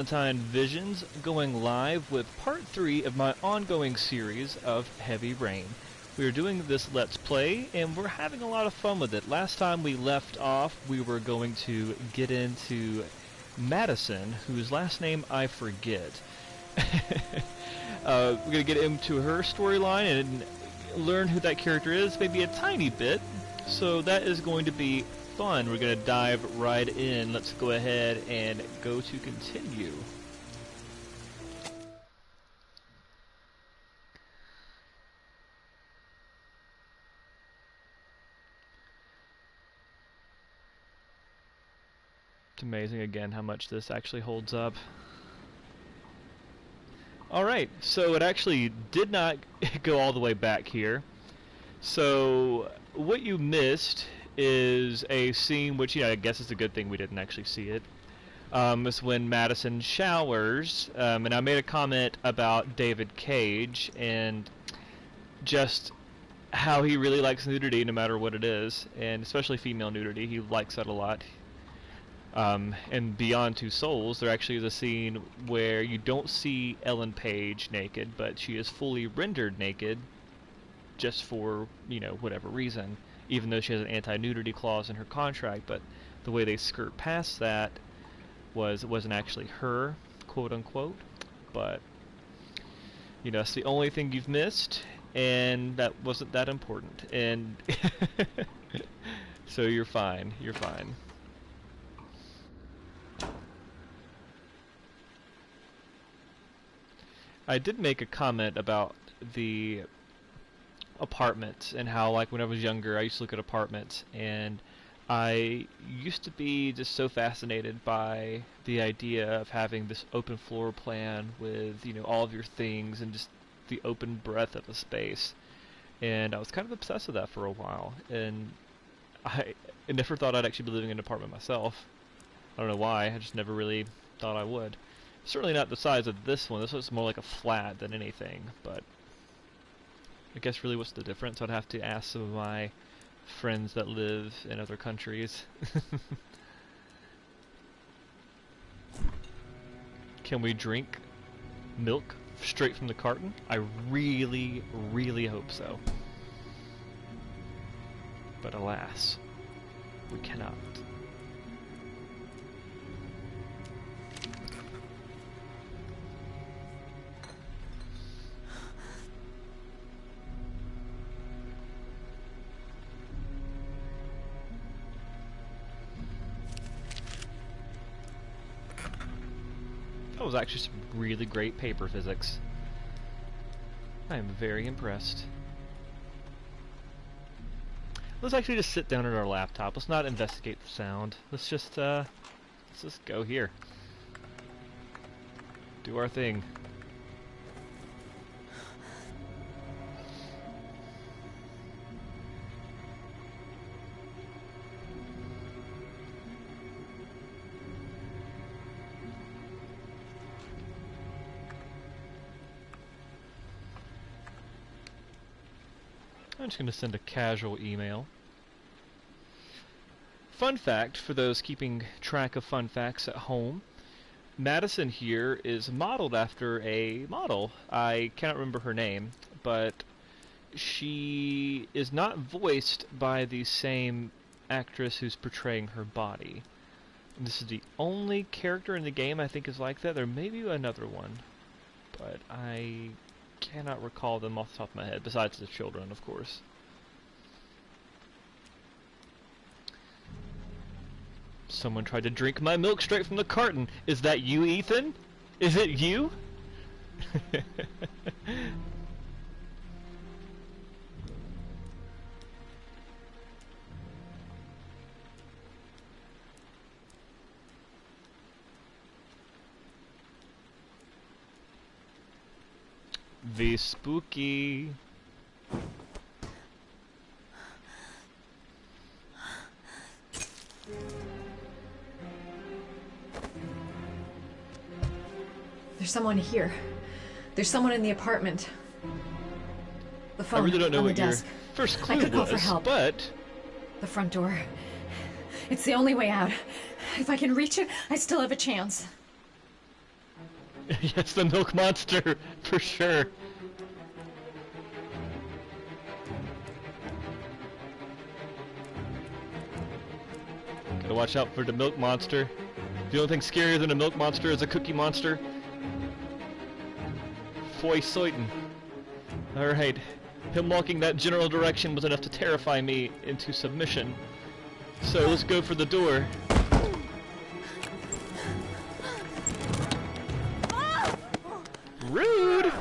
Valentine Visions going live with part 3 of my ongoing series of Heavy Rain. We are doing this Let's Play and we're having a lot of fun with it. Last time we left off we were going to get into Madison, whose last name I forget. We're going to get into her storyline and learn who that character is, maybe a tiny bit. So that is going to be fun. We're going to dive right in. Let's go ahead and go to continue. It's amazing again how much this actually holds up. Alright, so it actually did not go all the way back here. So what you missed is a scene which, I guess it's a good thing we didn't actually see it. It's when Madison showers, and I made a comment about David Cage and just how he really likes nudity no matter what it is, and especially female nudity. He likes that a lot. And Beyond Two Souls, there actually is a scene where you don't see Ellen Page naked, but she is fully rendered naked just for, whatever reason, even though she has an anti-nudity clause in her contract. But the way they skirt past that was it wasn't actually her, quote unquote, but that's the only thing you've missed, and that wasn't that important, and so you're fine. I did make a comment about the apartments and how, like, when I was younger I used to look at apartments and I used to be just so fascinated by the idea of having this open floor plan with, all of your things and just the open breadth of the space. And I was kind of obsessed with that for a while, and I never thought I'd actually be living in an apartment myself. I don't know why, I just never really thought I would. Certainly not the size of this one. This was more like a flat than anything, but I guess really what's the difference? I'd have to ask some of my friends that live in other countries. Can we drink milk straight from the carton? I really, really hope so. But alas, we cannot. That was actually some really great paper physics. I am very impressed. Let's actually just sit down at our laptop. Let's not investigate the sound. Let's just go here. Do our thing. I'm just going to send a casual email. Fun fact, for those keeping track of fun facts at home, Madison here is modeled after a model. I cannot remember her name, but she is not voiced by the same actress who's portraying her body. And this is the only character in the game I think is like that. There may be another one, but I cannot recall them off the top of my head, besides the children, of course. Someone tried to drink my milk straight from the carton. Is that you, Ethan? Is it you? Be spooky. There's someone here. There's someone in the apartment. The phone I really don't know on the what your desk. first clue I could call for was, help. but The front door. It's the only way out. If I can reach it, I still have a chance. Yes, the milk monster, for sure. Gotta watch out for the milk monster. The only thing scarier than a milk monster is a cookie monster. Foy Soiten. Alright. Him walking that general direction was enough to terrify me into submission. So let's go for the door. Rude!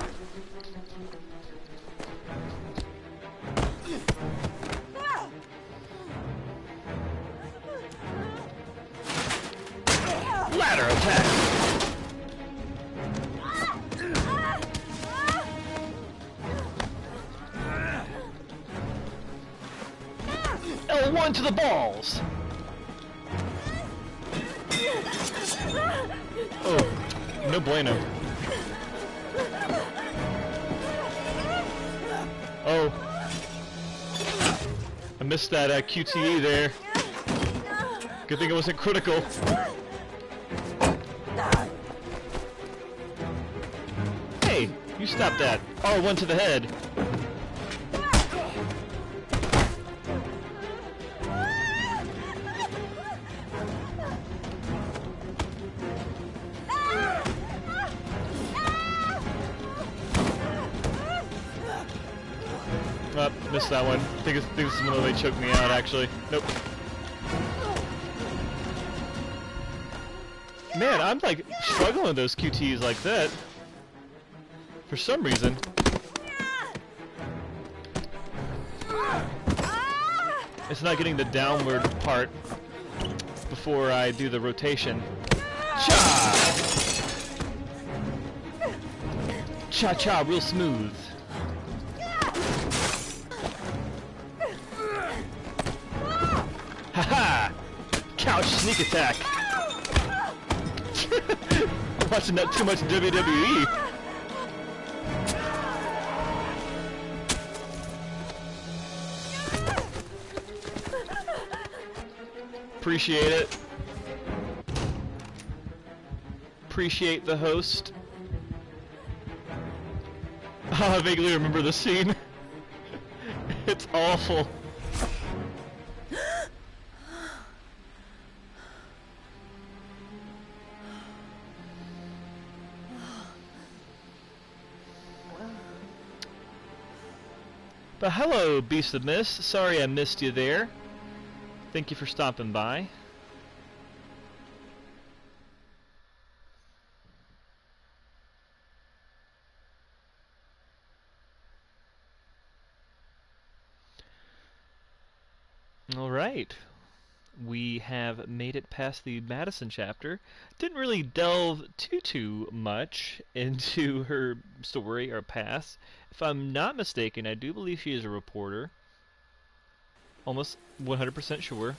Ladder attack! L1 to the balls! Oh, no bueno. Oh. I missed that QTE there. Good thing it wasn't critical. Hey, you stop that. R1 to the head. Oh, missed that one. I think this is when they choked me out, actually. Nope. Man, I'm like struggling with those QTs like that. For some reason. It's not getting the downward part before I do the rotation. Cha! Cha-cha, real smooth. Haha! Couch sneak attack! I'm watching that too much WWE. Appreciate it. Appreciate the host. Oh, I vaguely remember the scene. It's awful. But hello, Beast of Mist. Sorry I missed you there. Thank you for stopping by. Alright. We have made it past the Madison chapter. Didn't really delve too much into her story or past. If I'm not mistaken, I do believe she is a reporter. Almost 100% sure.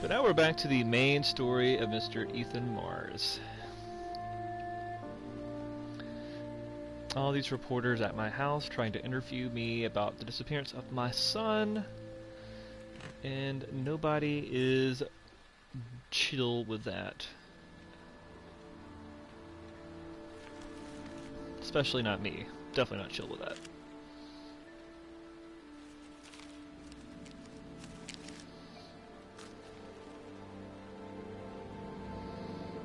But now we're back to the main story of Mr. Ethan Mars. All these reporters at my house trying to interview me about the disappearance of my son, and nobody is chill with that. Especially not me. Definitely not chill with that.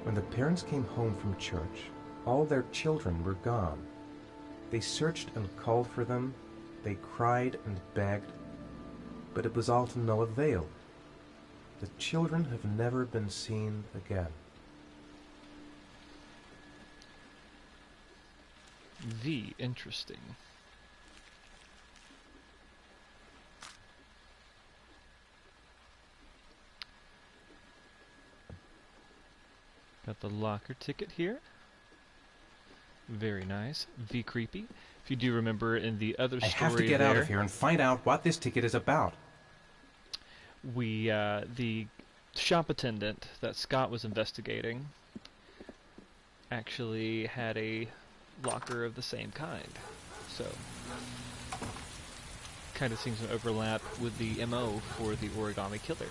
When the parents came home from church, all their children were gone. They searched and called for them, they cried and begged, but it was all to no avail. The children have never been seen again. Interesting. Got the locker ticket here. Very nice. Creepy. If you do remember in the other story, I have to get out of here and find out what this ticket is about. The shop attendant that Scott was investigating actually had a locker of the same kind. So kind of seems to overlap with the MO for the Origami Killer.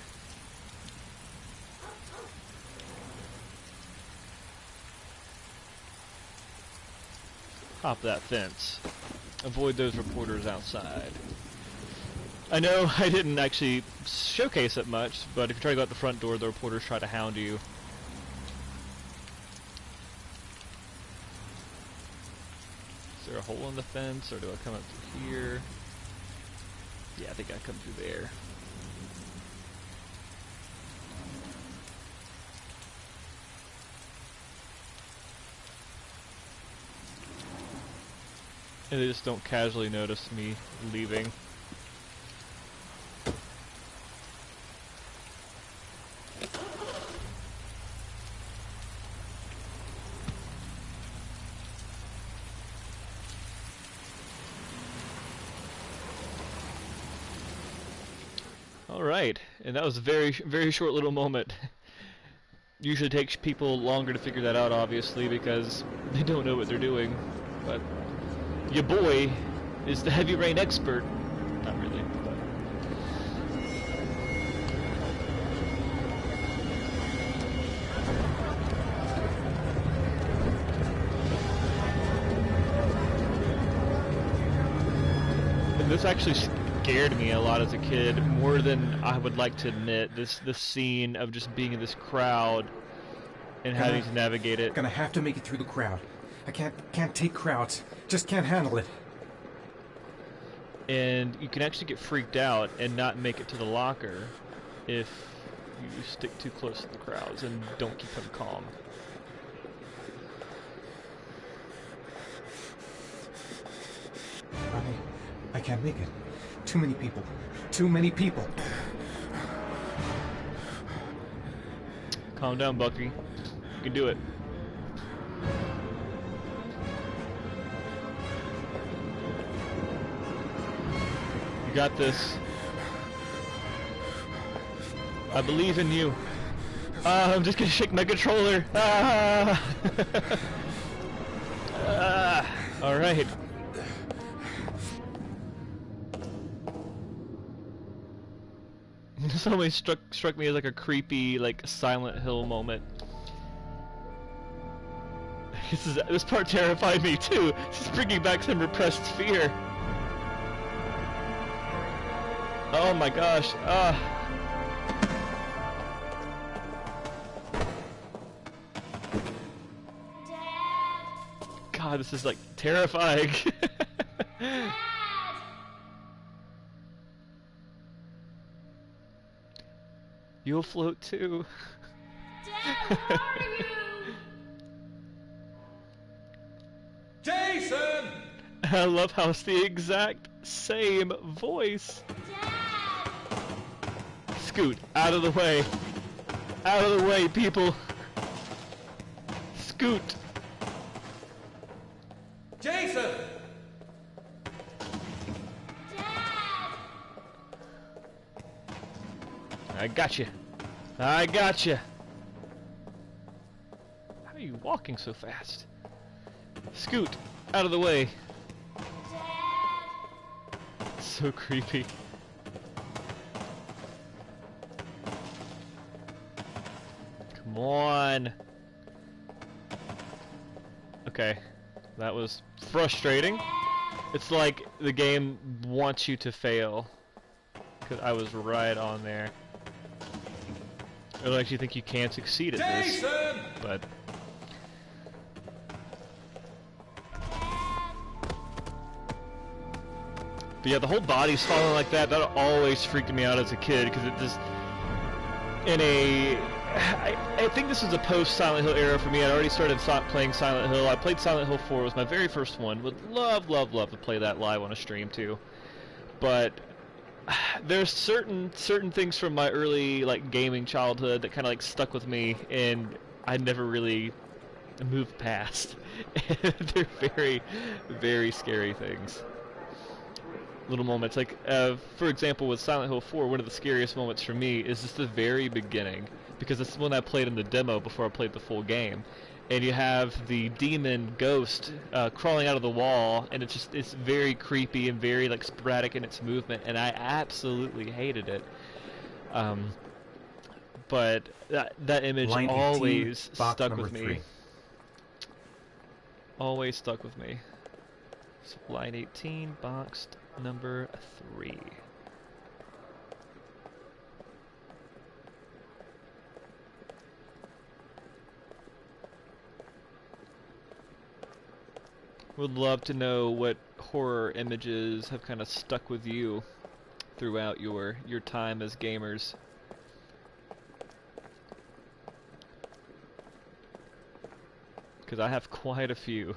Hop that fence. Avoid those reporters outside. I know I didn't actually showcase it much, but if you try to go out the front door, the reporters try to hound you. Is there a hole in the fence, or do I come up through here? Yeah, I think I come through there. And they just don't casually notice me leaving. Alright, and that was a very short little moment. Usually takes people longer to figure that out, obviously, because they don't know what they're doing. But your boy is the heavy rain expert. Not really, but... And this actually scared me a lot as a kid, more than I would like to admit. This scene of just being in this crowd and having to navigate it. Gonna have to make it through the crowd. I can't take crowds. Just can't handle it. And you can actually get freaked out and not make it to the locker if you stick too close to the crowds and don't keep them calm. I can't make it. Too many people. Too many people. Calm down, Bucky. You can do it. You got this. I believe in you. I'm just gonna shake my controller. Alright. This always struck me as like a creepy, like Silent Hill moment. This part terrified me too. This is bringing back some repressed fear. Oh my gosh. God, this is like terrifying. You'll float too. Dad, where are you? Jason! I love how it's the exact same voice. Dad! Scoot, out of the way. Out of the way, people. Scoot. Jason! Dad! I got you. I got you. How are you walking so fast? Scoot, out of the way. Dad! So creepy. Come on. Okay, that was frustrating. It's like the game wants you to fail, because I was right on there. I don't actually think you can succeed at this, Jason! but... But yeah, the whole body's falling like that, that always freaked me out as a kid, because it just... I think this was a post-Silent Hill era for me. I'd already started playing Silent Hill. I played Silent Hill 4, it was my very first one. Would love to play that live on a stream too. But there's certain things from my early like gaming childhood that kind of like stuck with me, and I never really moved past. They're very scary things. Little moments like, for example, with Silent Hill 4, one of the scariest moments for me is just the very beginning, because this is when I played in the demo before I played the full game, and you have the demon ghost crawling out of the wall, and it's very creepy and very like sporadic in its movement, and I absolutely hated it. But that image Line 18, always box stuck number with me. 3. Always stuck with me. So line 18, boxed number 3. Would love to know what horror images have kind of stuck with you throughout your time as gamers. Because I have quite a few.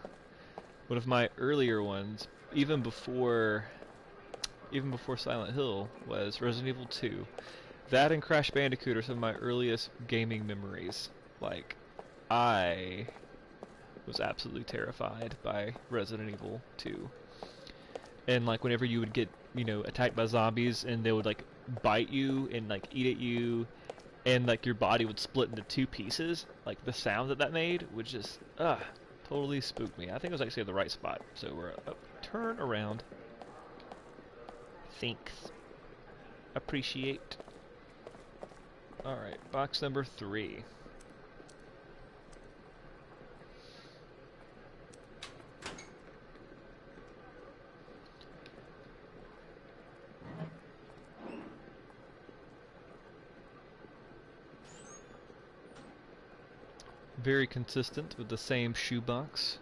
One of my earlier ones, even before Silent Hill, was Resident Evil 2. That and Crash Bandicoot are some of my earliest gaming memories. Like, I was absolutely terrified by Resident Evil 2. And like whenever you would get, you know, attacked by zombies and they would like bite you and like eat at you, and like your body would split into 2 pieces, like the sound that made would just totally spook me. I think it was actually at the right spot. So we're up. Turn around. Thanks. Appreciate. Alright, box number 3. Very consistent with the same shoebox.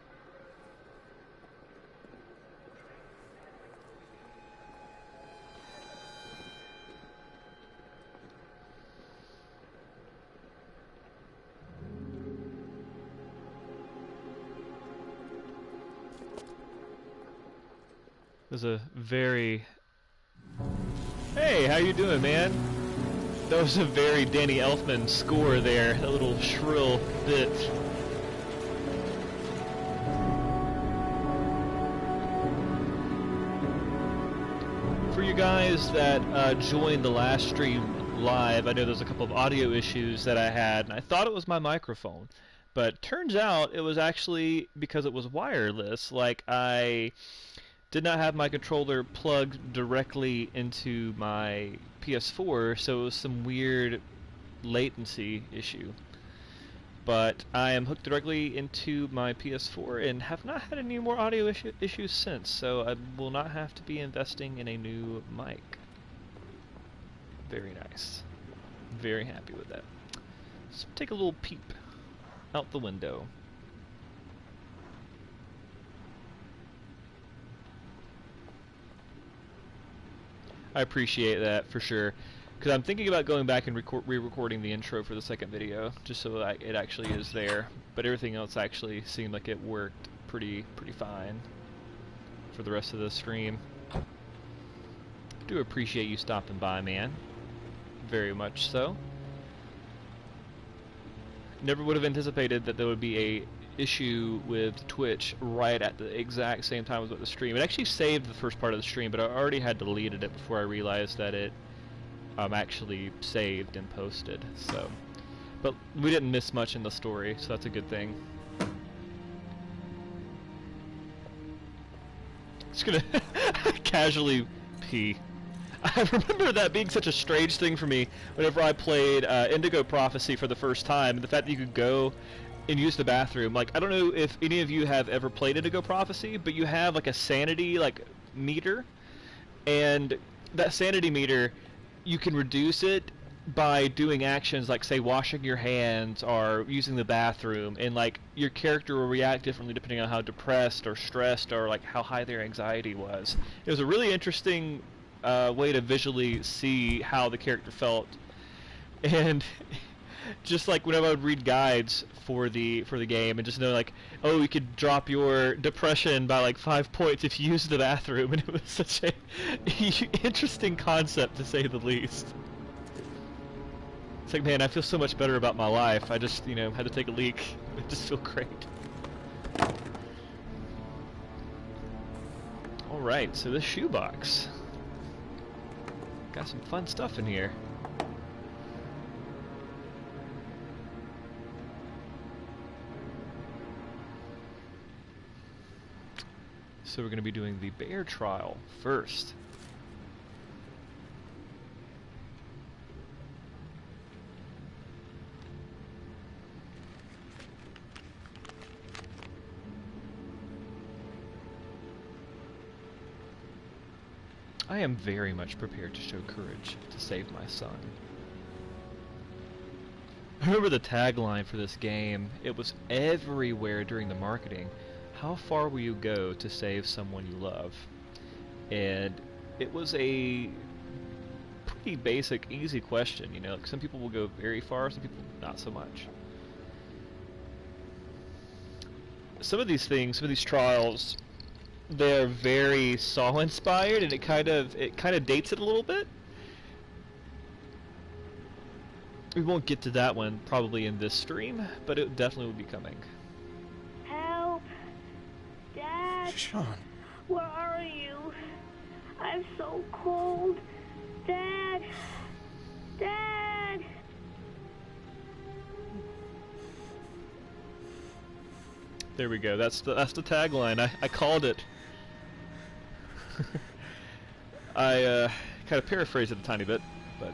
There's a very... Hey, how you doing, man? That was a very Danny Elfman score there, that little shrill bit. For you guys that joined the last stream live, I know there's a couple of audio issues that I had, and I thought it was my microphone. But turns out it was actually because it was wireless. Like, I did not have my controller plugged directly into my PS4, so it was some weird latency issue. But I am hooked directly into my PS4 and have not had any more audio issues since, so I will not have to be investing in a new mic. Very nice. Very happy with that. Let's take a little peep out the window. I appreciate that for sure, because I'm thinking about going back and re-recording the intro for the second video, just so that it actually is there. But everything else actually seemed like it worked pretty fine for the rest of the stream. I do appreciate you stopping by, man. Very much so. Never would have anticipated that there would be a issue with Twitch right at the exact same time as with the stream. It actually saved the first part of the stream, but I already had deleted it before I realized that it actually saved and posted. So, but we didn't miss much in the story, so that's a good thing. Just gonna casually pee. I remember that being such a strange thing for me whenever I played Indigo Prophecy for the first time, and the fact that you could go and use the bathroom. Like, I don't know if any of you have ever played Indigo Prophecy, but you have like a sanity meter, and that sanity meter, you can reduce it by doing actions like, say, washing your hands or using the bathroom, and like your character will react differently depending on how depressed or stressed or like how high their anxiety was. It was a really interesting way to visually see how the character felt, and just like whenever I would read guides for the game and just know like, oh, you could drop your depression by like 5 points if you use the bathroom, and it was such a interesting concept to say the least. It's like, man, I feel so much better about my life. I just, you know, had to take a leak. I just feel great. Alright, so this shoebox. Got some fun stuff in here. So we're going to be doing the bear trial first. I am very much prepared to show courage to save my son. I remember the tagline for this game. It was everywhere during the marketing. How far will you go to save someone you love? And it was a pretty basic, easy question, you know. Like some people will go very far, some people not so much. Some of these things, some of these trials, they're very Saw inspired, and it kind of dates it a little bit. We won't get to that one probably in this stream, but it definitely will be coming. Help! Dad! Sean. Where are you? I'm so cold. Dad! Dad! There we go. That's the tagline. I called it. I kind of paraphrased it a tiny bit, but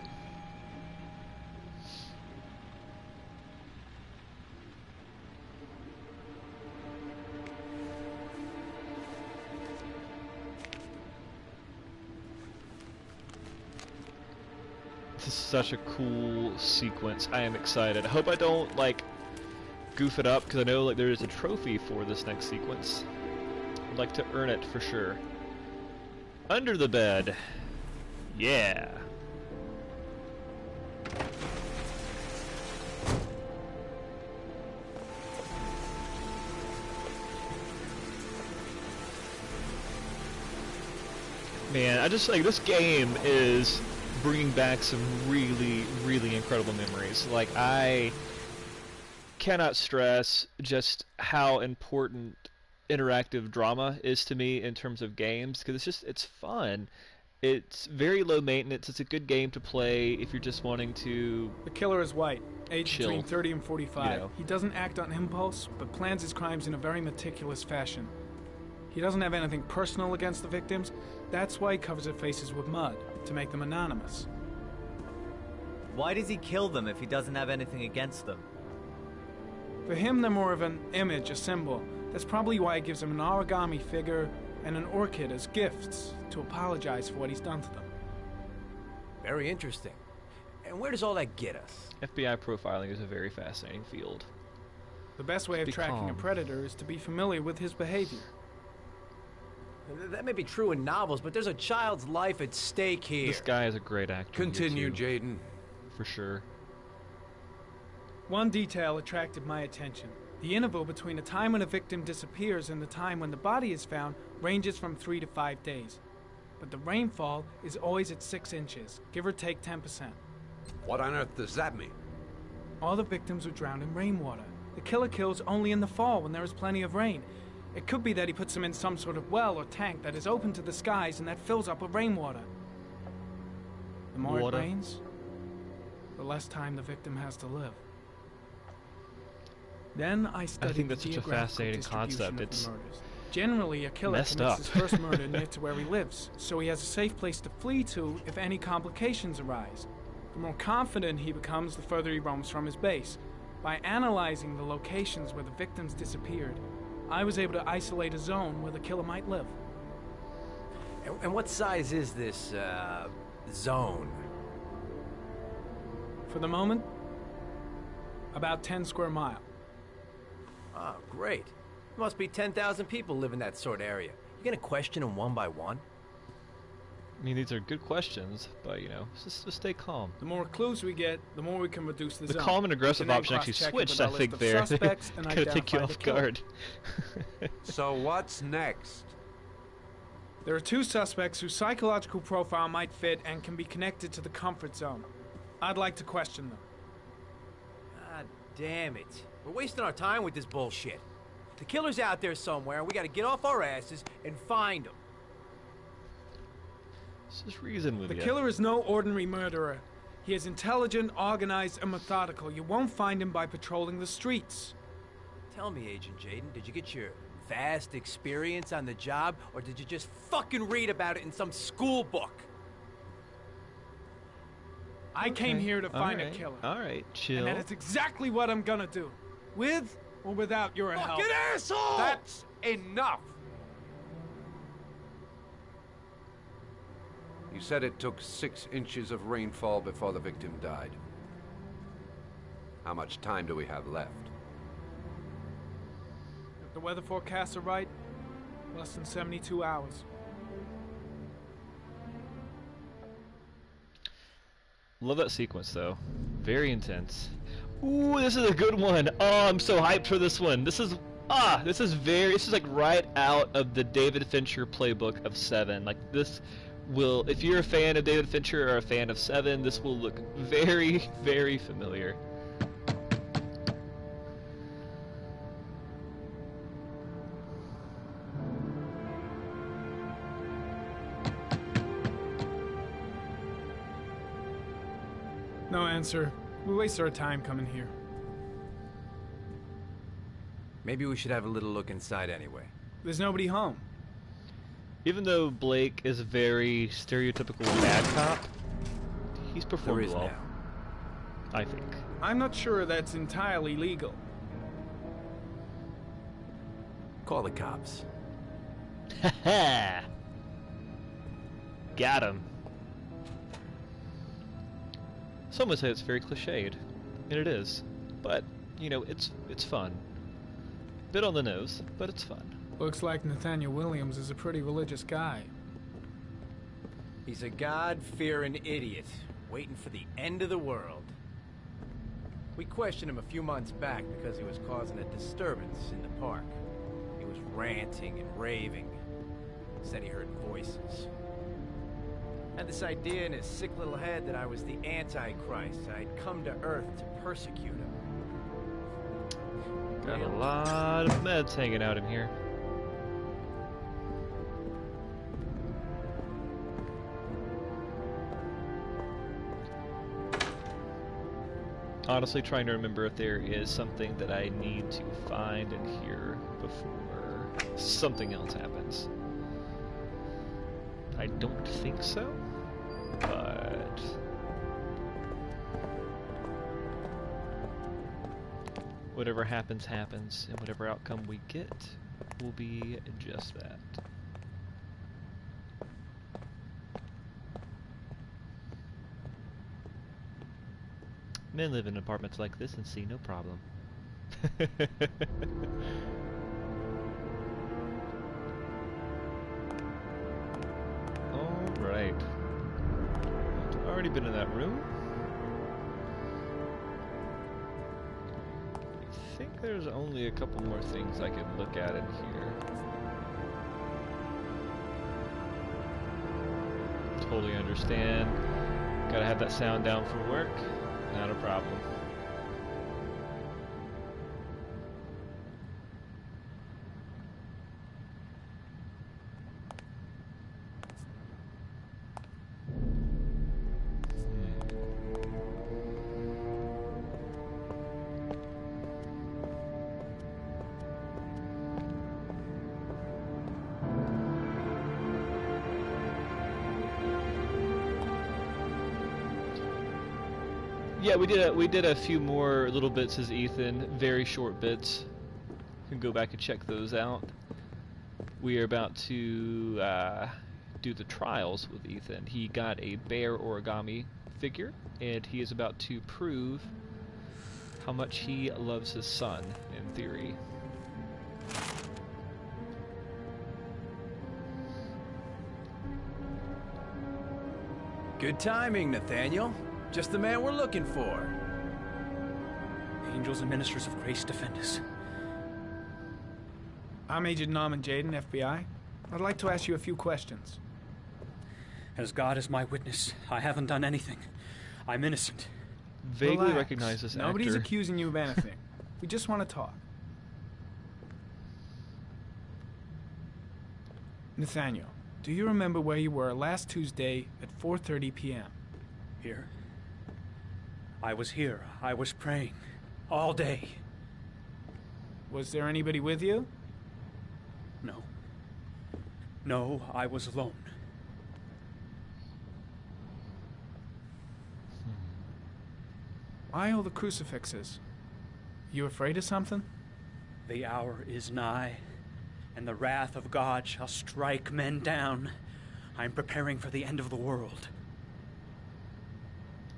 this is such a cool sequence. I am excited. I hope I don't like goof it up, because I know like there is a trophy for this next sequence. I'd like to earn it for sure. Under the bed. Yeah. Man, I just like this game is bringing back some really, really incredible memories. Like I cannot stress just how important interactive drama is to me in terms of games, because it's fun. It's very low maintenance. It's a good game to play if you're just wanting to. The killer is white, aged Chill. between 30 and 45. You know. He doesn't act on impulse, but plans his crimes in a very meticulous fashion. He doesn't have anything personal against the victims. That's why he covers their faces with mud, to make them anonymous. Why does he kill them if he doesn't have anything against them? For him, they're more of an image, a symbol. That's probably why he gives them an origami figure and an orchid as gifts to apologize for what he's done to them. Very interesting. And where does all that get us? FBI profiling is a very fascinating field. The best way of Be tracking calm. a predator is to be familiar with his behavior. That may be true in novels, but there's a child's life at stake here. This guy is a great actor. here, Continue, too, Jaden. for sure. One detail attracted my attention. The interval between the time when a victim disappears and the time when the body is found ranges from 3 to 5 days. But the rainfall is always at 6 inches, give or take 10%. What on earth does that mean? All the victims were drowned in rainwater. The killer kills only in the fall when there is plenty of rain. It could be that he puts them in some sort of well or tank that is open to the skies and that fills up with rainwater. The more Water. it rains, the less time the victim has to live. Then I studied that's the such a geographical fascinating distribution concept. of It's the murders. Generally, a killer messed commits up. his first murder near to where he lives, so he has a safe place to flee to if any complications arise. The more confident he becomes, the further he roams from his base. By analyzing the locations where the victims disappeared, I was able to isolate a zone where the killer might live. And what size is this, zone? For the moment, about 10 square mile. Oh, great. There must be 10,000 people live in that sort of area. You gonna question them one by one? I mean, these are good questions, but you know, just stay calm. The more clues we get, the more we can reduce the The zone. calm and aggressive We can then option actually cross-check it switched, with I our think, list there. of suspects and Gonna take you identify the off killer. guard. So what's next? There are 2 suspects whose psychological profile might fit and can be connected to the comfort zone. I'd like to question them. God damn it. We're wasting our time with this bullshit. The killer's out there somewhere, and we gotta get off our asses and find him. Let's just reason with The you. killer is no ordinary murderer. He is intelligent, organized, and methodical. You won't find him by patrolling the streets. Tell me, Agent Jaden, did you get your vast experience on the job, or did you just fucking read about it in some school book? I came here to find a Alright, killer. Alright, chill. And that is exactly what I'm gonna do. With or without your help. Fucking asshole! That's enough! You said it took 6 inches of rainfall before the victim died. How much time do we have left? If the weather forecasts are right, less than 72 hours. Love that sequence though. Very intense. Ooh, this is a good one. Oh, I'm so hyped for this one. This is like right out of the David Fincher playbook of Seven. Like this will, if you're a fan of David Fincher or a fan of Seven, this will look very, very familiar. No answer. We waste our time coming here. Maybe we should have a little look inside anyway. There's nobody home. Even though Blake is a very stereotypical bad cop, he's There performed is well, now. I think. I'm not sure that's entirely legal. Call the cops. Ha Got him. Some would say it's very cliched, and it is. But, you know, it's fun. Bit on the nose, but it's fun. Looks like Nathaniel Williams is a pretty religious guy. He's a God-fearing idiot, waiting for the end of the world. We questioned him a few months back because he was causing a disturbance in the park. He was ranting and raving. Said he heard voices. Had this idea in his sick little head that I was the Antichrist. I'd come to Earth to persecute him. Got a lot of meds hanging out in here. Honestly, trying to remember if there is something that I need to find and hear before something else happens. I don't think so, but whatever happens, happens, and whatever outcome we get will be just that. Men live in apartments like this and see no problem. Alright. Already been in that room. I think there's only a couple more things I could look at in here. Totally understand. Gotta have that sound down for work. Not a problem. Yeah, we did a few more little bits as Ethan, very short bits. You can go back and check those out. We are about to do the trials with Ethan. He got a bear origami figure, and he is about to prove how much he loves his son, in theory. Good timing, Nathaniel. Just the man we're looking for. Angels and ministers of grace defend us. I'm Agent Norman Jayden, FBI. I'd like to ask you a few questions. As God is my witness, I haven't done anything. I'm innocent. Vaguely Relax. recognize this Nobody's actor. accusing you of anything. We just want to talk. Nathaniel, do you remember where you were last Tuesday at 4:30 p.m.? Here? I was here. I was praying. All day. Was there anybody with you? No. No, I was alone. Why all the crucifixes? You afraid of something? The hour is nigh, and the wrath of God shall strike men down. I am preparing for the end of the world.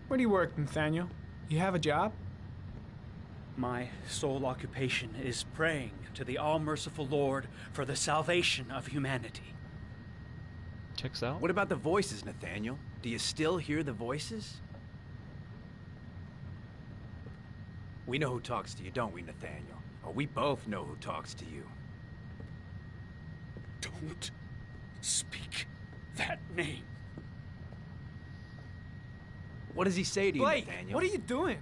Where do you work, Nathaniel? You have a job? My sole occupation is praying to the all-merciful Lord for the salvation of humanity. Checks out. What about the voices, Nathaniel? Do you still hear the voices? We know who talks to you, don't we, Nathaniel? Or we both know who talks to you. Don't speak that name. What does he say to you, Blake, Nathaniel? what are you doing?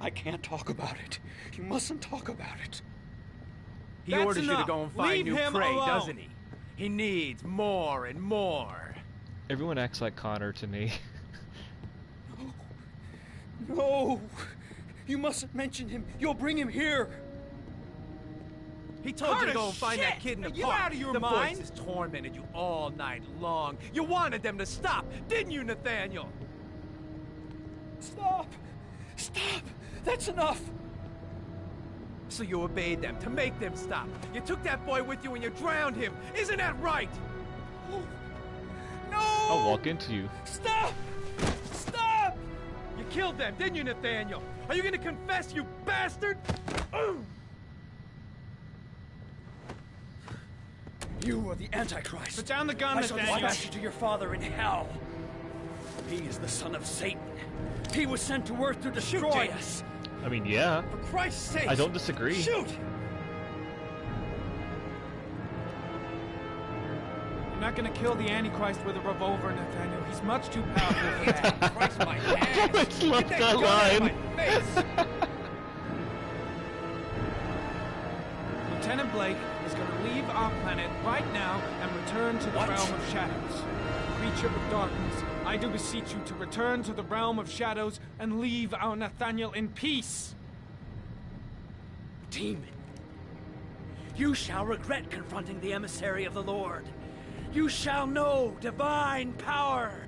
I can't talk about it. You mustn't talk about it. He That's orders you enough. to go and find Leave new him prey, alone. doesn't he? He needs more and more. Everyone acts like Connor to me. No! You mustn't mention him. You'll bring him here. He told you to Carter, go and find that shit! kid in the Are you park. out of your the mind? voices tormented you all night long. You wanted them to stop, didn't you, Nathaniel? Stop! Stop! That's enough! So you obeyed them to make them stop. You took that boy with you and you drowned him. Isn't that right? No! I'll walk into you. Stop! Stop! You killed them, didn't you, Nathaniel? Are you gonna confess, you bastard? You are the Antichrist. Put down the gun, I shall Nathaniel. dispatch you to your father in hell. He is the son of Satan. He was sent to earth to destroy us. I mean, yeah. For Christ's sake! I don't disagree. Shoot! You're not gonna kill the Antichrist with a revolver, Nathaniel. He's much too powerful for that. Christ, my ass! Almost left Get that gun out of line. my face! Lieutenant Blake is gonna leave our planet right now and return to the realm of shadows. Creature of darkness, I do beseech you to return to the realm of shadows and leave our Nathaniel in peace. Demon, you shall regret confronting the emissary of the Lord. You shall know divine power.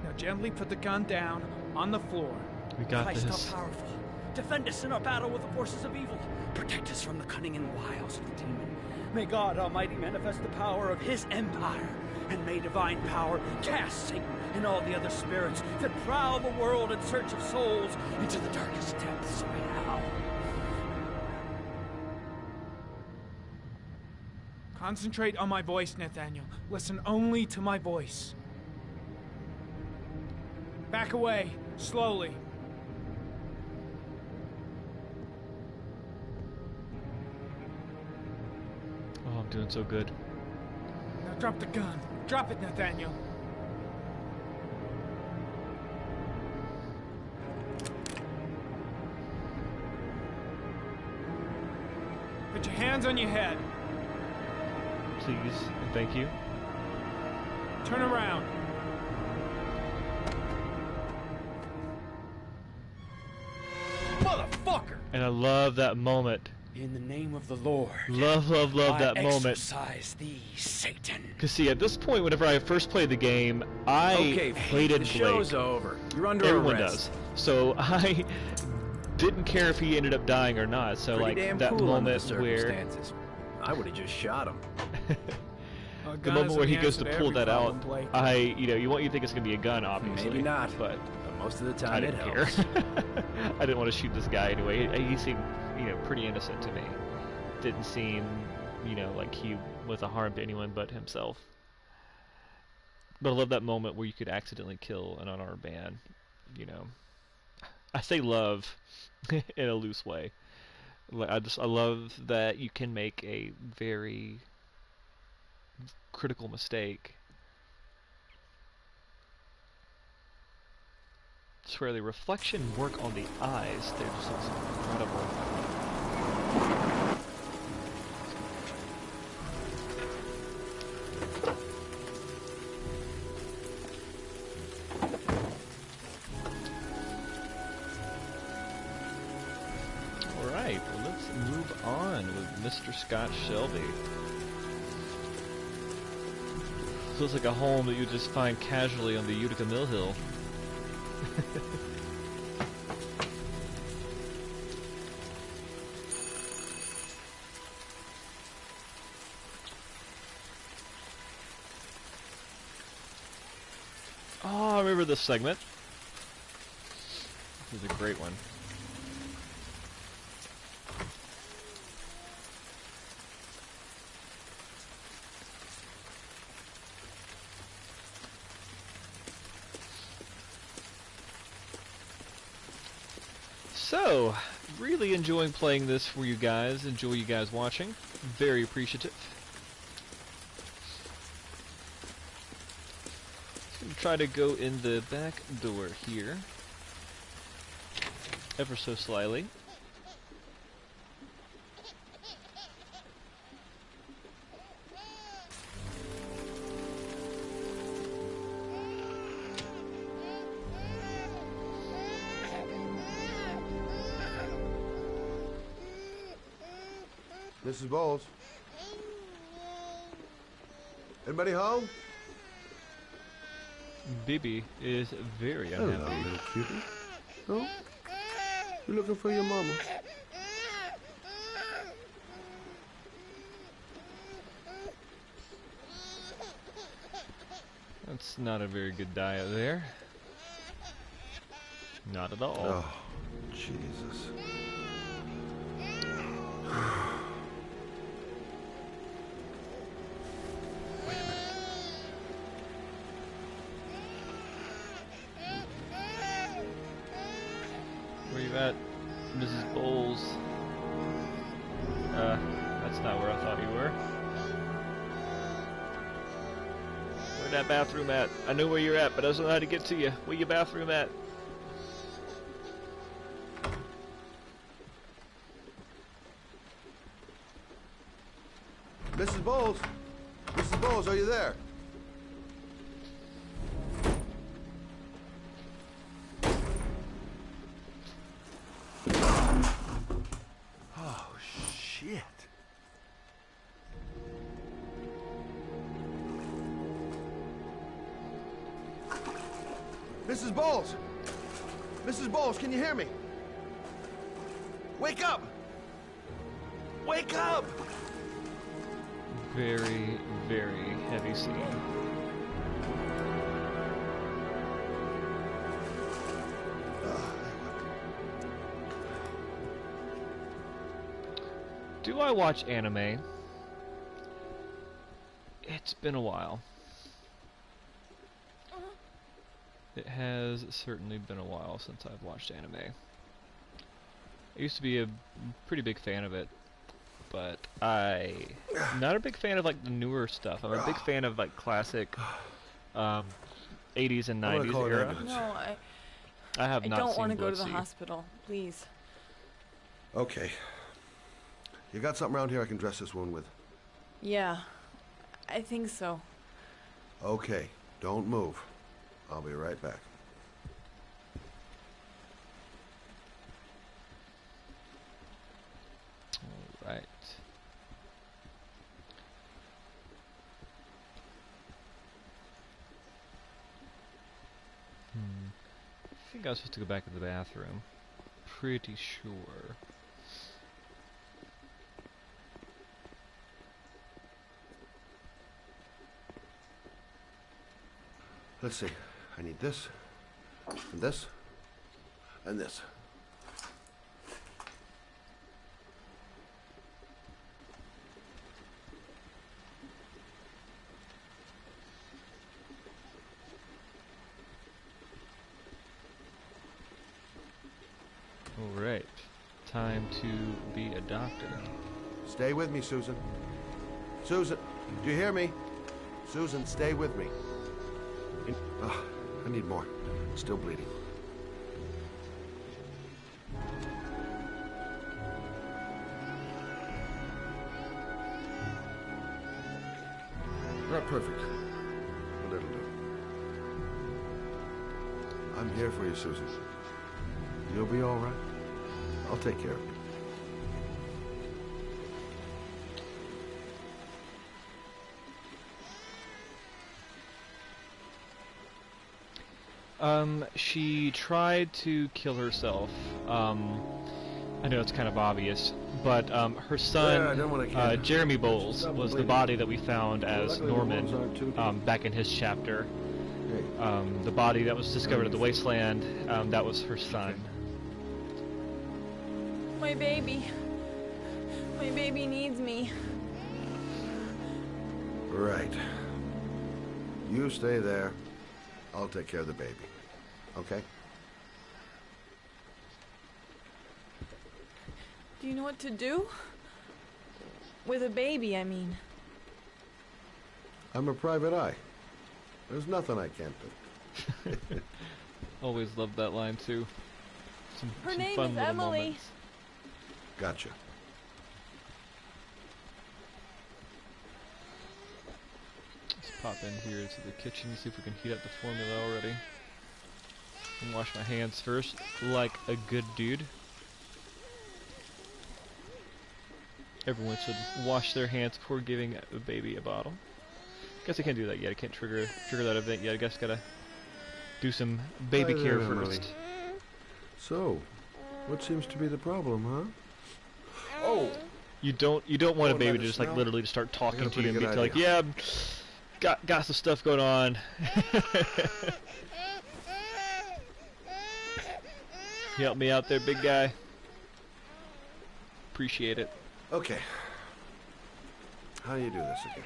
Now gently put the gun down on the floor. We got Christ this. all powerful, defend us in our battle with the forces of evil. Protect us from the cunning and wiles of the demon. May God Almighty manifest the power of his empire, and may divine power cast Satan and all the other spirits that prowl the world in search of souls into the darkest depths of hell. Concentrate on my voice, Nathaniel. Listen only to my voice. Back away, slowly. Oh, I'm doing so good. Now drop the gun. Drop it, Nathaniel. Put your hands on your head. Please and thank you. Turn around. Motherfucker! And I love that moment. In the name of the Lord, Love that I moment. exorcise thee, Satan. Because see, at this point, whenever I first played the game, I Okay, hated the show's Blake. over. You're under Everyone arrest. does. So I didn't care if he ended up dying or not. So Pretty like damn that cool under the moment where circumstances. I would have just shot him. the moment where he goes to pull that out, you think it's gonna be a gun, obviously. Maybe not, but most of the time I didn't it care. helps. I didn't want to shoot this guy anyway. He seemed, pretty innocent to me. Didn't seem, like he was a harm to anyone but himself. But I love that moment where you could accidentally kill an unarmed man. I say love in a loose way. I love that you can make a very critical mistake. I swear the reflection work on the eyes, they're just incredible. Scott Shelby. This looks like a home that you just find casually on the Utica Mill Hill. Oh, I remember this segment. This is a great one. So, really enjoying playing this for you guys. Enjoy you guys watching. Very appreciative. Just gonna try to go in the back door here. Ever so slyly. Mrs. Bowles. Anybody home? Bibi is very unhappy. Hello, little cutie. No? You looking for your mama? That's not a very good diet there. Not at all. Oh, Jesus. Where you at, Mrs. Bowles? That's not where I thought you were. Where that bathroom at? I know where you're at, but I don't know how to get to you. Where your bathroom at? Mrs. Bowles? Mrs. Bowles, are you there? Oh, shit. Mrs. Bowles! Mrs. Bowles, can you hear me? Wake up! Wake up! Very, very heavy scene. Do I watch anime? It's been a while. It has certainly been a while since I've watched anime. I used to be a pretty big fan of it, but I'm not a big fan of like the newer stuff. I'm a big fan of like classic 80s and 90s era. No, I have not don't seen want to go to the Bloodseed. hospital, please. Okay. You got something around here I can dress this wound with? Yeah, I think so. Okay, don't move. I'll be right back. All right. I think I was supposed to go back to the bathroom. Pretty sure. Let's see. I need this, and this, and this. All right. Time to be a doctor. Stay with me, Susan. Susan, do you hear me? Susan, stay with me. I need more. Still bleeding. Not perfect, but it'll do. I'm here for you, Susan. You'll be all right. I'll take care of you. She tried to kill herself. I know it's kind of obvious, but her son, Jeremy Bowles, was the body that we found as Norman back in his chapter. The body that was discovered at the wasteland, that was her son. My baby. My baby needs me. Right. You stay there. I'll take care of the baby. Okay? Do you know what to do? With a baby, I mean. I'm a private eye. There's nothing I can't do. Always loved that line too. Her some name fun is little Emily. moments. Gotcha. Let's pop in here to the kitchen, see if we can heat up the formula already. And wash my hands first, like a good dude. Everyone should wash their hands before giving a baby a bottle. Guess I can't do that yet. I can't trigger that event yet. I guess gotta do some baby Hi care there, Emily. first. So, what seems to be the problem, huh? Oh! You don't want a Oh, baby let to it just like smell? literally just start I talking got a to you and pretty be good like, idea. yeah, got some stuff going on. You help me out there, big guy. Appreciate it. Okay. How do you do this again?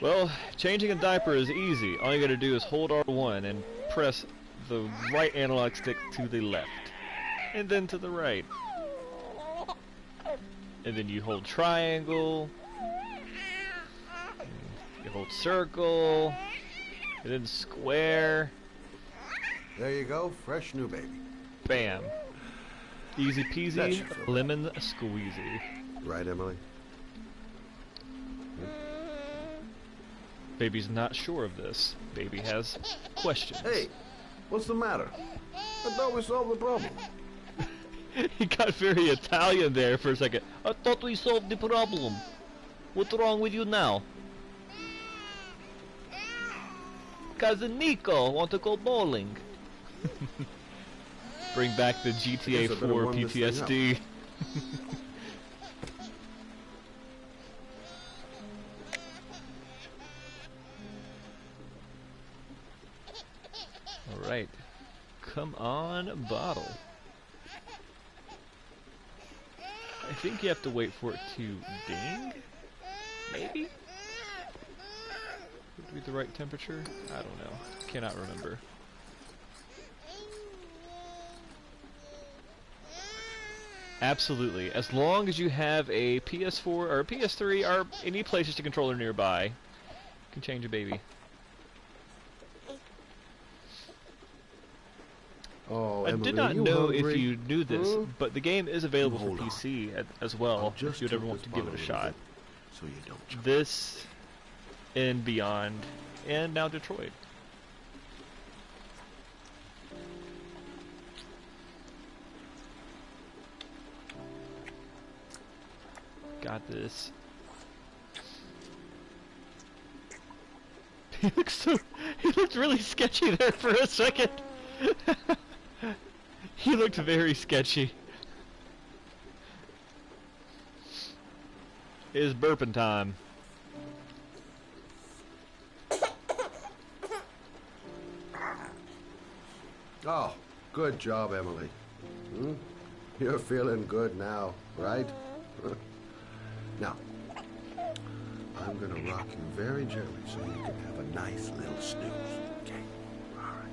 Well, changing a diaper is easy. All you gotta do is hold R1 and press the right analog stick to the left. And then to the right. And then you hold triangle. You hold circle. And then square. There you go, fresh new baby. Bam. Easy That peasy, should feel lemon squeezy. Right, Emily? Baby's not sure of this. Baby has questions. Hey, what's the matter? I thought we solved the problem. He got very Italian there for a second. I thought we solved the problem. What's wrong with you now? Cousin Nico want to go bowling. Bring back the GTA I guess I better 4 warm this thing up. PTSD. Alright. Come on, bottle. I think you have to wait for it to ding? Maybe? Would it be the right temperature? I don't know. Cannot remember. Absolutely. As long as you have a PS4 or a PS3 or any PlayStation controller nearby, you can change a baby. Oh, I Emily, did not you know hungry? if you knew this, Huh? but the game is available Hold for on. PC as well, I'll just if you'd ever tilt want this to give it a bottle shot. bit so you don't choke. This and Beyond, and now Detroit. Got this. He looked really sketchy there for a second. He looked very sketchy. It's burping time. Oh, good job, Emily. Hmm? You're feeling good now, right? Now, I'm gonna rock you very gently so you can have a nice little snooze. Okay? All right.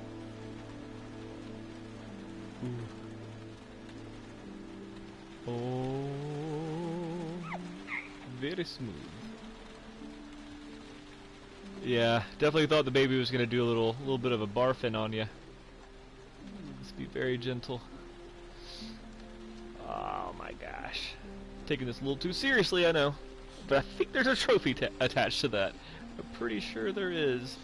Oh, very smooth. Yeah, definitely thought the baby was gonna do a little bit of a barfing on you. Let's be very gentle. Oh my gosh, taking this a little too seriously, I know, but I think there's a trophy attached to that. I'm pretty sure there is.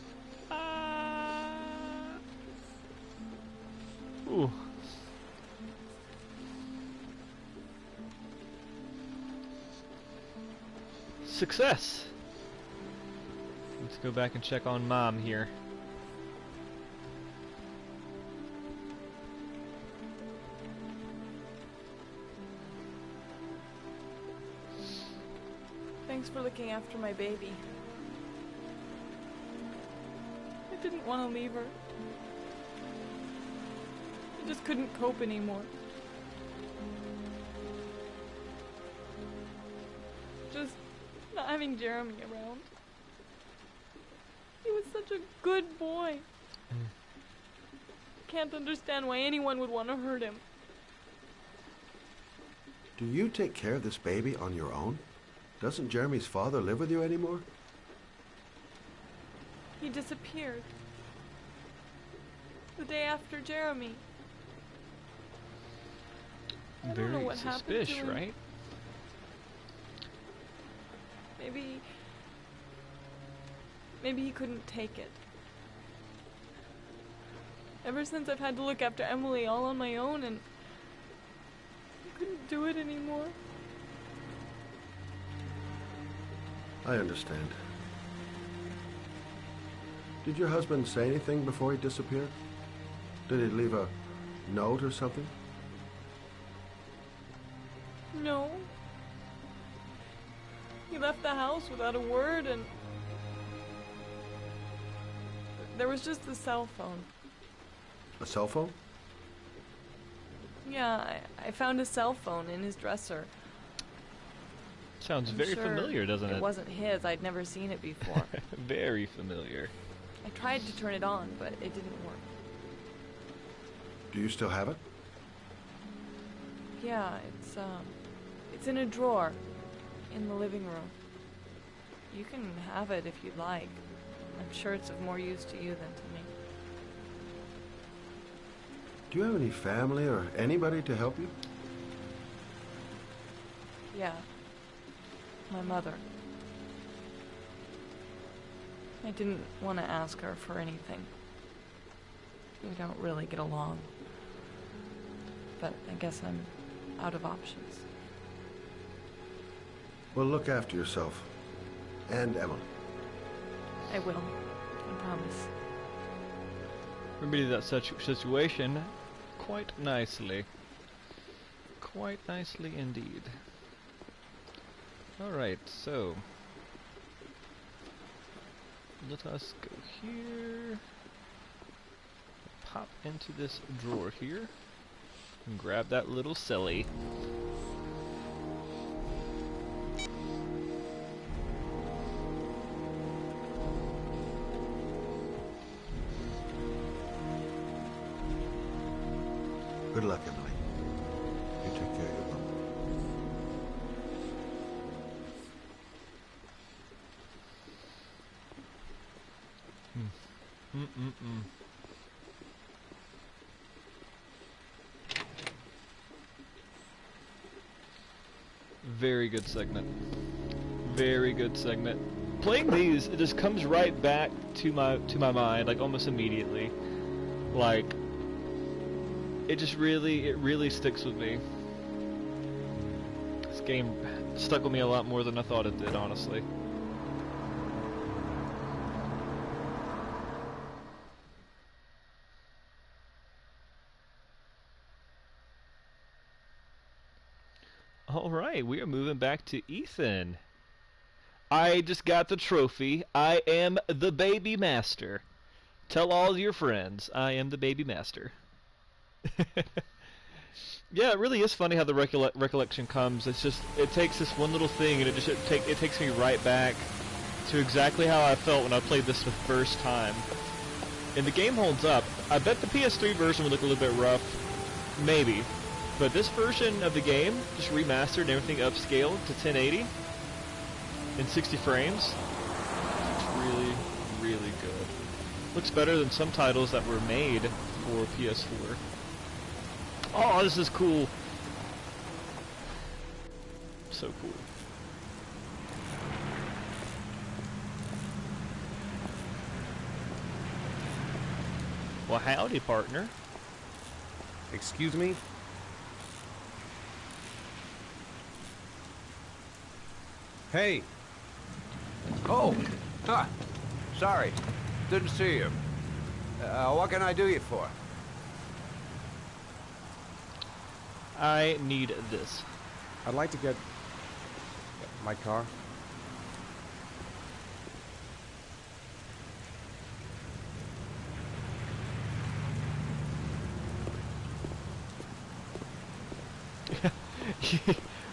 Ooh. Success! Let's go back and check on Mom here. Thanks for looking after my baby. I didn't want to leave her. I just couldn't cope anymore. Just not having Jeremy around. He was such a good boy. Can't understand why anyone would want to hurt him. Do you take care of this baby on your own? Doesn't Jeremy's father live with you anymore? He disappeared. The day after Jeremy. I don't know Very what happened to suspicious, him. right? Maybe he couldn't take it. Ever since I've had to look after Emily all on my own, and I couldn't do it anymore. I understand. Did your husband say anything before he disappeared? Did he leave a note or something? No. He left the house without a word, and there was just the cell phone. A cell phone? Yeah, I found a cell phone in his dresser. Sounds I'm very sure familiar, doesn't it? It wasn't his. I'd never seen it before. Very familiar. I tried to turn it on, but it didn't work. Do you still have it? Yeah, it's in a drawer in the living room. You can have it if you'd like. I'm sure it's of more use to you than to me. Do you have any family or anybody to help you? Yeah. My mother. I didn't want to ask her for anything. We don't really get along. But I guess I'm out of options. Well, look after yourself. And Emily. I will. I promise. Remedied that such situation quite nicely. Quite nicely indeed. Alright, so let us go here, pop into this drawer here, and grab that little silly. Good luck, Emily. You take care of your mom. Very good segment. Very good segment. Playing these, it just comes right back to my mind, like almost immediately. Like it really sticks with me. This game stuck with me a lot more than I thought it did, honestly. Alright, we are moving back to Ethan. I just got the trophy. I am the baby master. Tell all your friends, I am the baby master. Yeah, it really is funny how the recollection comes. It's just, it takes this one little thing and it takes me right back to exactly how I felt when I played this the first time. And the game holds up. I bet the PS3 version would look a little bit rough. Maybe. But this version of the game, just remastered and everything upscaled to 1080 in 60 frames. It's really, really good. Looks better than some titles that were made for PS4. Oh, this is cool. So cool. Well, howdy, partner. Excuse me? Hey! Oh! Ah! Sorry, didn't see you. What can I do you for? I need this. I'd like to get my car.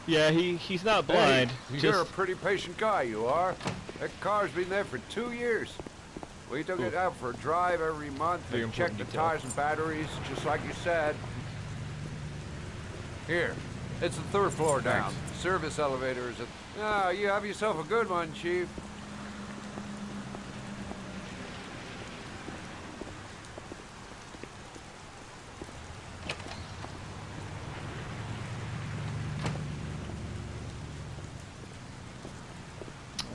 Yeah, he's not blind. Hey, you're a pretty patient guy, you are. That car's been there for 2 years. We took it out for a drive every month Very and checked the important detail. tires and batteries, just like you said. Here, it's the 3rd floor down. Service elevator is at... Ah, you have yourself a good one, Chief.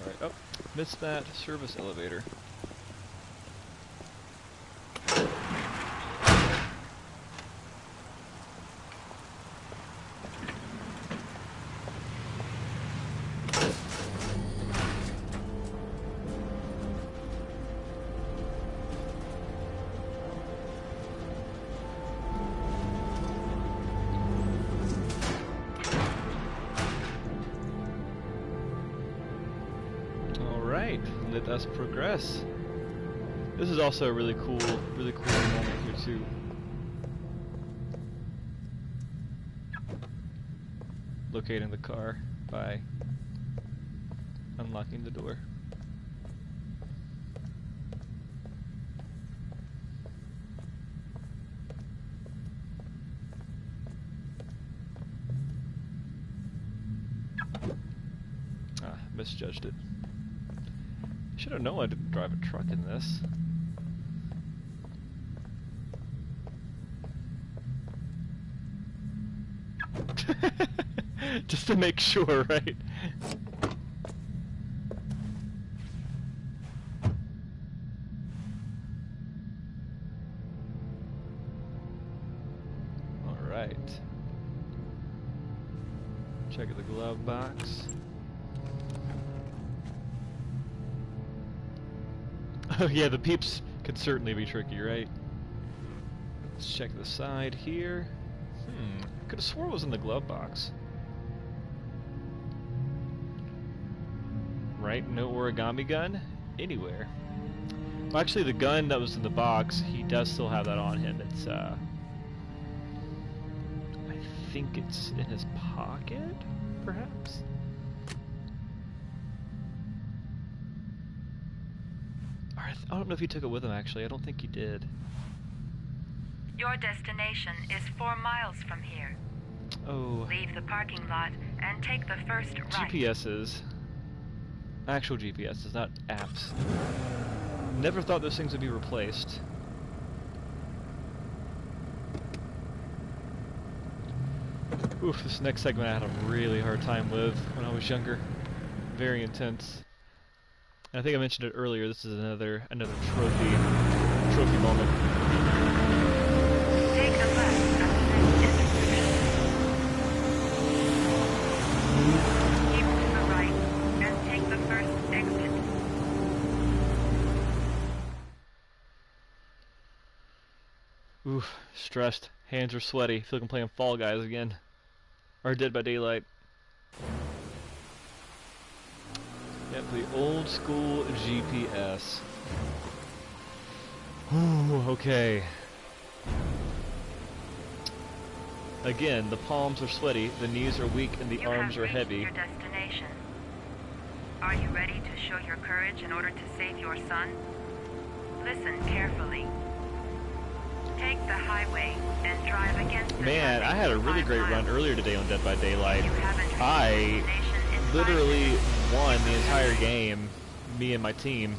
Alright, oh, missed that service elevator. Alright, let us progress. This is also a really cool moment here too. Locating the car by unlocking the door. Ah, misjudged it. Should have known I didn't drive a truck in this. Just to make sure, right? Alright. Check the glove box. Oh yeah, the peeps could certainly be tricky, right? Let's check the side here. Could have swore it was in the glove box. Right, no origami gun anywhere. Well, actually, the gun that was in the box, he does still have that on him. It's I think it's in his pocket, perhaps. I don't know if he took it with him, actually. I don't think he did. Your destination is 4 miles from here. Oh. Leave the parking lot and take the first right. GPSs. Actual GPSs, not apps. Never thought those things would be replaced. Oof, this next segment I had a really hard time with when I was younger. Very intense. And I think I mentioned it earlier, this is another trophy moment. Take a left at the next intersection. Keep to the right and take the first exit. Oof, stressed. Hands are sweaty. Feel like I'm playing Fall Guys again. Or Dead by Daylight. Yep, the old school GPS. Ooh, okay. Again, the palms are sweaty, the knees are weak, and the arms are heavy. You have reached your destination. Are you ready to show your courage in order to save your son? Listen carefully. Take the highway and drive against the Man, I had a really great run earlier today on Dead by Daylight. I literally won the entire game, me and my team.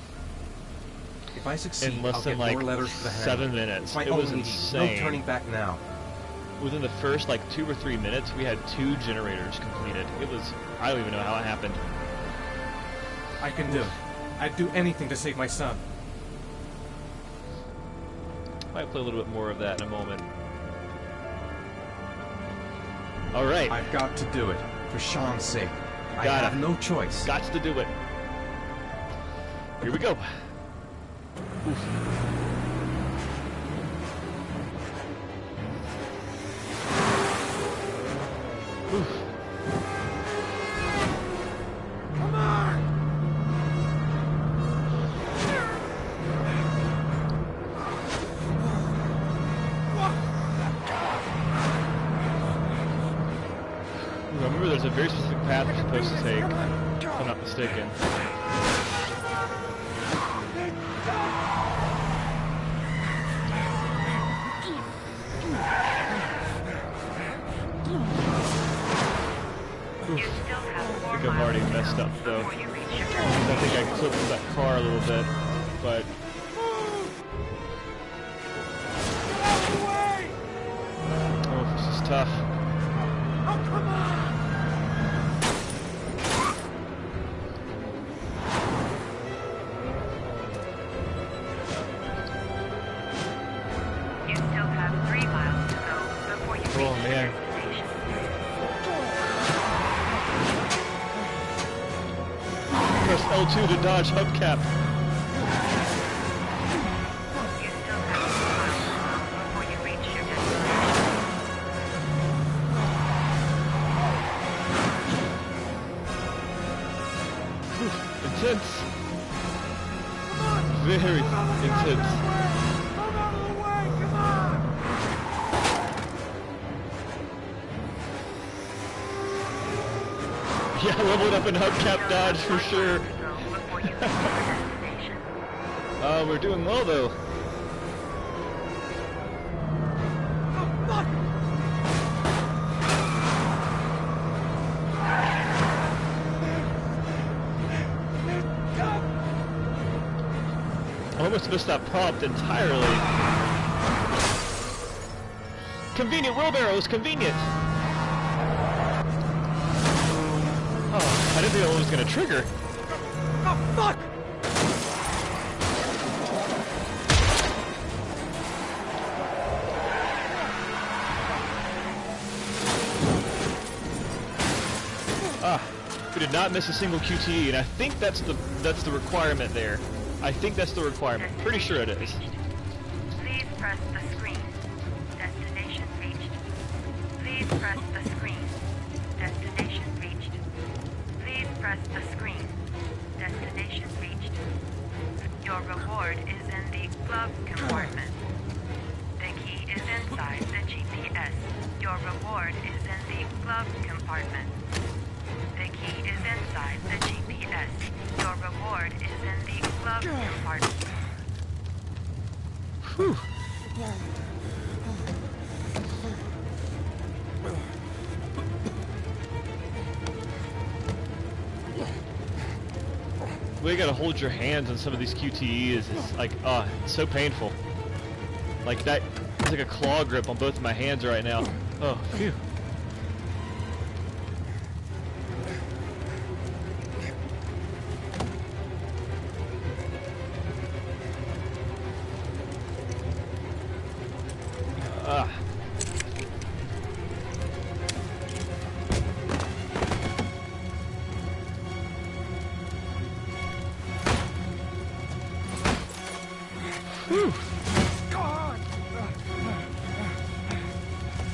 If I succeed, in less I'll than get like more letters for the 7 minutes. My It was only insane. No turning back now. Within the first like 2 or 3 minutes, we had 2 generators completed. It was, I don't even know how it happened. I can do it. I'd do anything to save my son. Might play a little bit more of that in a moment. Alright. I've got to do it. For Sean's sake. I Gotta. have no choice. Got to do it. Here we go. Remember, there's a very specific path you're supposed to take, if I'm not mistaken. Oof. I think I've already messed up, though. I think I clipped that car a little bit, but... Oh, this is tough. Oh, come on! You still have 3 miles to go before you reach your destination. Press L2 to dodge hubcap. You still have 2 miles to go before you reach your destination. Intense. Very intense. Yeah, leveled up in hubcap dodge for sure. We're doing well though. I almost missed that prompt entirely. Convenient wheelbarrows, convenient. Oh, I didn't think that one was gonna trigger. Oh, fuck! We did not miss a single QTE, and I think that's the requirement there. I think that's the requirement. Pretty sure it is. Please press the screen. Destination reached. Please press the screen. Destination reached. Please press the screen. Destination reached. Your reward is in the glove compartment. The key is inside the GPS. Your reward is in the glove compartment. The key is inside the GPS. Your reward is in the glove compartment. Whew. The way you gotta hold your hands on some of these QTEs is like, it's so painful. Like that, it's like a claw grip on both of my hands right now. Oh, phew. Whew.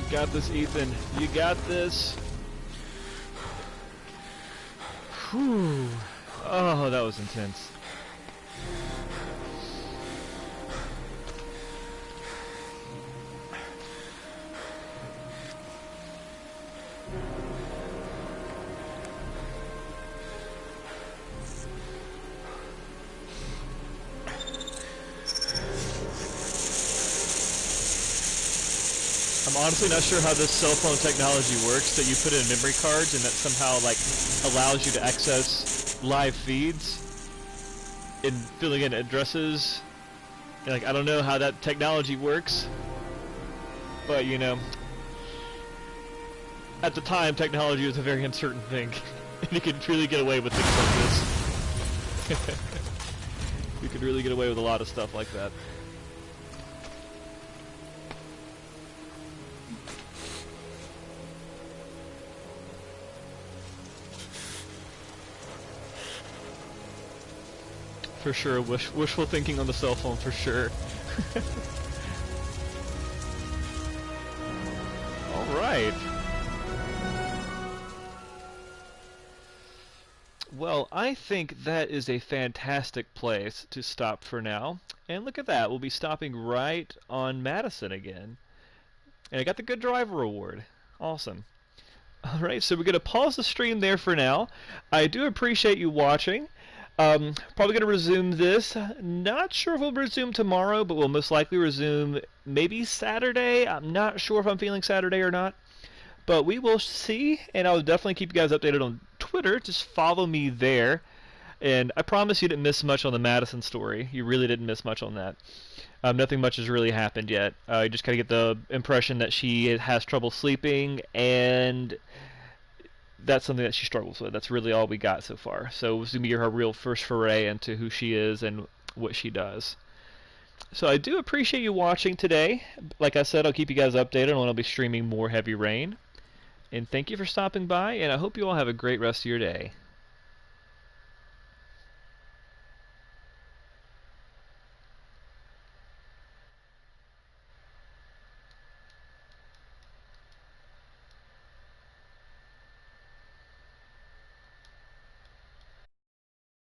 You got this, Ethan. You got this. Whew. Oh, that was intense. I'm honestly not sure how this cell phone technology works, that you put in memory cards and that somehow like allows you to access live feeds in filling in addresses. Like, I don't know how that technology works, but you know, at the time technology was a very uncertain thing and you could really get away with things like this. You could really get away with a lot of stuff like that. For sure, wishful thinking on the cell phone, for sure. Alright. Well, I think that is a fantastic place to stop for now. And look at that, we'll be stopping right on Madison again. And I got the Good Driver Award. Awesome. Alright, so we're going to pause the stream there for now. I do appreciate you watching. Probably going to resume this. Not sure if we'll resume tomorrow, but we'll most likely resume maybe Saturday. I'm not sure if I'm feeling Saturday or not. But we will see, and I'll definitely keep you guys updated on Twitter. Just follow me there. And I promise you didn't miss much on the Madison story. You really didn't miss much on that. Nothing much has really happened yet. You just kind of get the impression that she has trouble sleeping, and that's something that she struggles with. That's really all we got so far. So this is going to be her real first foray into who she is and what she does. So I do appreciate you watching today. Like I said, I'll keep you guys updated on when I'll be streaming more Heavy Rain. And thank you for stopping by, and I hope you all have a great rest of your day.